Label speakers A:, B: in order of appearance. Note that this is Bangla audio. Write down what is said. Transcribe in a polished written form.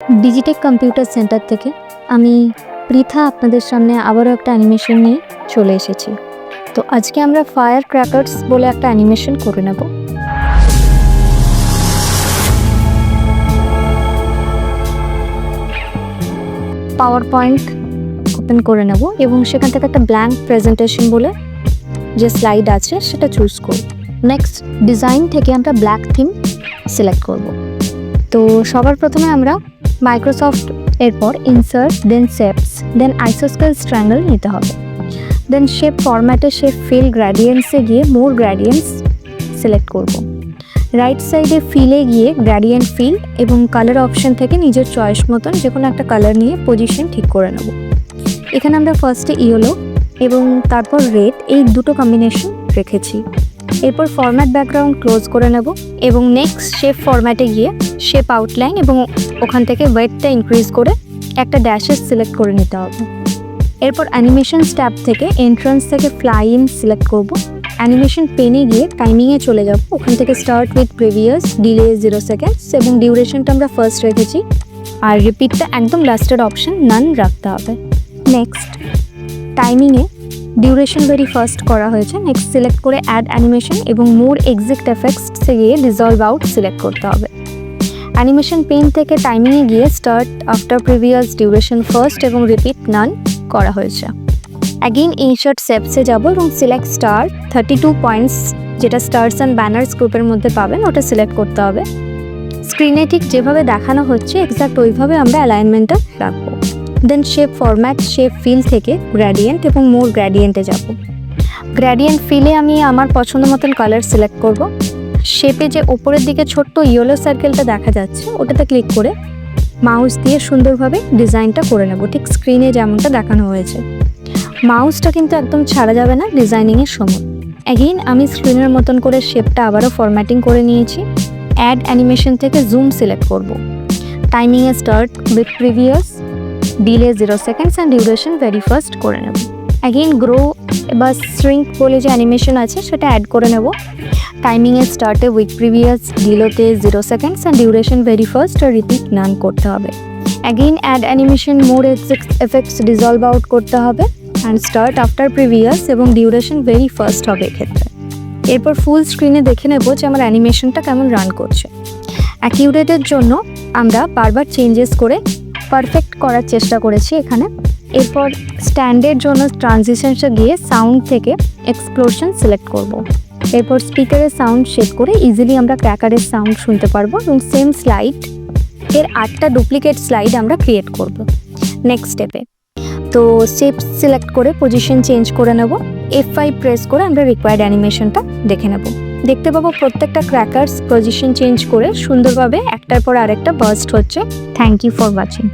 A: ডিজিটেক কম্পিউটার সেন্টার থেকে আমি পৃথা আপনাদের সামনে আবারও একটা অ্যানিমেশন নিয়ে চলে এসেছি। তো আজকে আমরা ফায়ার ক্র্যাকার্স বলে একটা অ্যানিমেশন করে নেব। পাওয়ার পয়েন্ট ওপেন করে নেব এবং সেখান থেকে একটা ব্ল্যাঙ্ক প্রেজেন্টেশন বলে যে স্লাইড আছে সেটা চুজ করব। নেক্সট ডিজাইন থেকে আমরা ব্ল্যাক থিম সিলেক্ট করব। তো সবার প্রথমে আমরা মাইক্রোসফট এরপর ইনসার্ট দেন শেপস দেন আইসোস্কেল ট্রায়াঙ্গেল নিতে হবে। দেন শেপ ফরম্যাটে শেপ ফিল গ্রেডিয়েন্টসে গিয়ে মোর গ্রেডিয়েন্টস সিলেক্ট করব। রাইট সাইডে ফিলে গিয়ে গ্রেডিয়েন্ট ফিল এবং কালার অপশন থেকে নিজের চয়েস মতন যে কোনো একটা কালার নিয়ে পজিশন ঠিক করে নেব। এখানে আমরা ফার্স্টে ইয়েলো এবং তারপর রেড এই দুটো কম্বিনেশন রেখেছি। এরপর ফরম্যাট ব্যাকগ্রাউন্ড ক্লোজ করে নেব এবং নেক্সট শেপ ফরম্যাটে গিয়ে শেপ আউটলাইন এবং ওখান থেকে ওয়েটটা ইনক্রিজ করে একটা ড্যাশেস সিলেক্ট করে নিতে হবে। এরপর অ্যানিমেশন ট্যাব থেকে এন্ট্রান্স থেকে ফ্লাই ইন সিলেক্ট করব। অ্যানিমেশন পেনে গিয়ে টাইমিংয়ে চলে যাব। ওখান থেকে start with previous, delay 0 seconds এবং ডিউরেশনটা আমরা ফার্স্ট রেখেছি আর রিপিটটা একদম লাস্টের অপশন নান রাখতে হবে। নেক্সট টাইমিংয়ে ডিউরেশন ভেরি ফার্স্ট করা হয়েছে। নেক্সট সিলেক্ট করে অ্যাড অ্যানিমেশন এবং মোর এক্সিট এফেক্টসে গিয়ে ডিজলভ আউট সিলেক্ট করতে হবে। অ্যানিমেশন পেন থেকে টাইমিংয়ে গিয়ে start after previous, duration first এবং রিপিট নান করা হয়েছে। অ্যাগেইন ইনসার্ট শেপসে যাব এবং সিলেক্ট স্টার 32 পয়েন্টস যেটা স্টার্স অ্যান্ড ব্যানার্স গ্রুপের মধ্যে পাবেন ওটা সিলেক্ট করতে হবে। স্ক্রিনে ঠিক যেভাবে দেখানো হচ্ছে এক্স্যাক্ট ওইভাবে আমরা অ্যালাইনমেন্টটা রাখবো। দেন শেপ ফরম্যাট শেপ ফিল থেকে গ্রেডিয়েন্ট এবং মোর গ্রেডিয়েন্টে যাব। গ্রেডিয়েন্ট ফিলে আমি আমার পছন্দ মতন কালার সিলেক্ট করব। শেপে যে ওপরের দিকে ছোট্ট ইয়েলো সার্কেলটা দেখা যাচ্ছে ওটাতে ক্লিক করে মাউস দিয়ে সুন্দরভাবে ডিজাইনটা করে নেব, ঠিক স্ক্রিনে যেমনটা দেখানো হয়েছে। মাউসটা কিন্তু একদম ছাড়া যাবে না ডিজাইনিংয়ের সময়। অ্যাগেইন আমি স্ক্রিনের মতন করে শেপটা আবারও ফরম্যাটিং করে নিয়েছি। অ্যাড অ্যানিমেশন থেকে জুম সিলেক্ট করব। টাইমিংয়ে start with previous, delay 0 seconds and duration very fast করে নেব। অ্যাগেইন গ্রো বা শ্রিঙ্ক বলে যে অ্যানিমেশন আছে সেটা অ্যাড করে নেব। টাইমিংয়ে স্টার্টে উইথ প্রিভিয়াস, ডিলোতে 0 seconds and duration very fast আর রিপিট নান করতে হবে। Again add animation more effects dissolve out করতে হবে অ্যান্ড স্টার্ট আফটার প্রিভিয়াস এবং ডিউরেশন ভেরি ফার্স্ট হবে এক্ষেত্রে। এরপর ফুল স্ক্রিনে দেখে নেব যে আমার অ্যানিমেশনটা কেমন রান করছে। অ্যাকিউরেটের জন্য আমরা বারবার চেঞ্জেস করে পারফেক্ট করার চেষ্টা করেছি এখানে। এরপর স্ট্যান্ডের জন্য ট্রানজিশনসে গিয়ে সাউন্ড থেকে এক্সপ্লোশন সিলেক্ট করব। এরপর স্পিকারের সাউন্ড সেট করে ইজিলি আমরা ক্র্যাকারের সাউন্ড শুনতে পারবো এবং সেম স্লাইড এর 8টা ডুপ্লিকেট স্লাইড আমরা ক্রিয়েট করব নেক্সট স্টেপে। তো শেপ সিলেক্ট করে পজিশন চেঞ্জ করে নেব। F5 প্রেস করে আমরা রিকোয়ার্ড অ্যানিমেশনটা দেখে নেব। দেখতে পাবো প্রত্যেকটা ক্র্যাকার্স পজিশন চেঞ্জ করে সুন্দরভাবে একটার পর আরেকটা বার্স্ট হচ্ছে। Thank you for watching.